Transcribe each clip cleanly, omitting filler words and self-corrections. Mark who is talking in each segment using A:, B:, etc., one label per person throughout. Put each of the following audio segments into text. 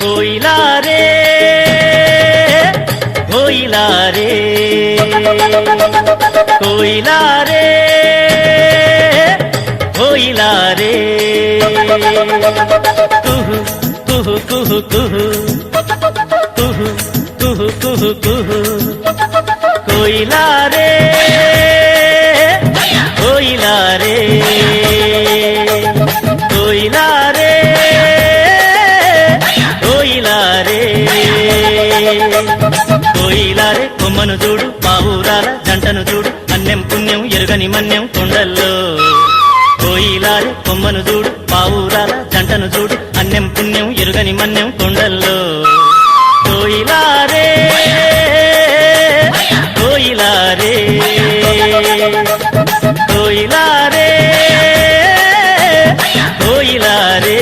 A: कोयला रे कोयला रे कोयला रे कोयला रे कुहू कुहू कुहू कुहू कुहू कुहू कुहू कुहू कोयला रे कोयला रे कोयला रे कोयला रे कोयला रे కొమ్మను చూడు పావురాల జంటను చూడు అన్నం పుణ్యం ఎరుగని మన్యం కొండల్లో కోయిలా రే కొమ్మను చూడు పావురాల జంటను చూడు అన్నం పుణ్యం ఎరుగని మన్యం కొండల్లో కోయిలా రే కోయిలా రే కోయిలా రే కోయిలా రే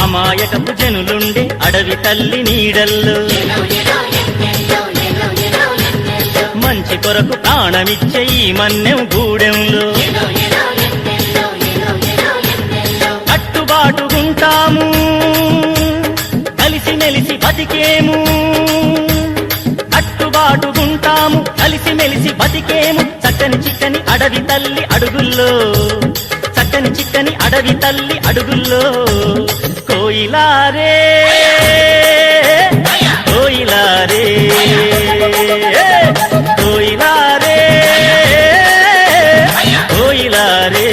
A: అమాయకపు జనులుండే అడవి తల్లి నీడల్లో మంచి కొరకు ప్రాణమిచ్చే ఈ మన్నెం గూడెంలో కట్టుబాటుగుంటాము కలిసి మెలిసి బతికేము కట్టుబాటుగుంటాము కలిసి మెలిసి బతికేము చక్కని చిక్కని అడవి తల్లి అడుగుల్లో చక్కని చిక్కని అడవి తల్లి అడుగుల్లో కోయిలా రే కోయిలా రే కోయిలా రే కోయిలా రే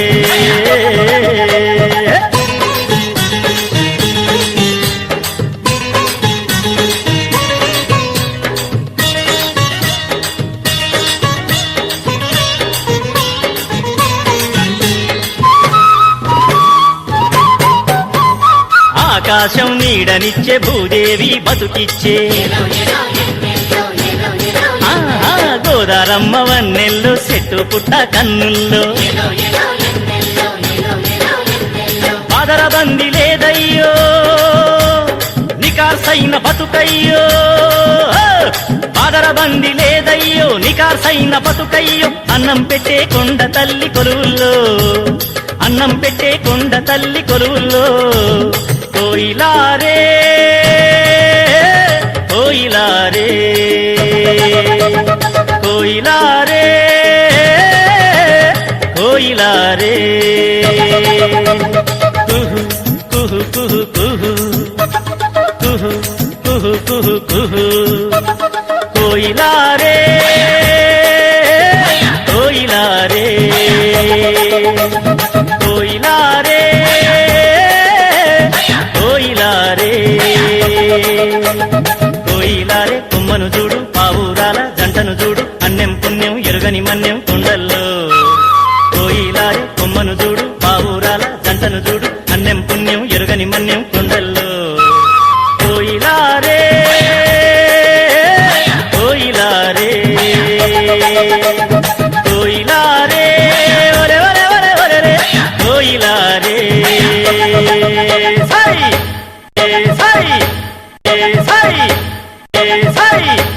A: ఆకాశం నీడనిచ్చే భూదేవి బతుకిచ్చే గోదారమ్మ వన్నెల్లో చెట్టు పుట్ట కన్నుల్లో పాదరబంది లేదయ్యో నికార్సైన బతుకయ్యో పాదరబంది లేదయ్యో నికార్సైన బతుకయ్యో అన్నం పెట్టే కొండ తల్లి కొలువుల్లో అన్నం పెట్టే కొండ తల్లి కొలువుల్లో కోయిలా రే కోయిలా రే కోయిలా రే కోయిలా రే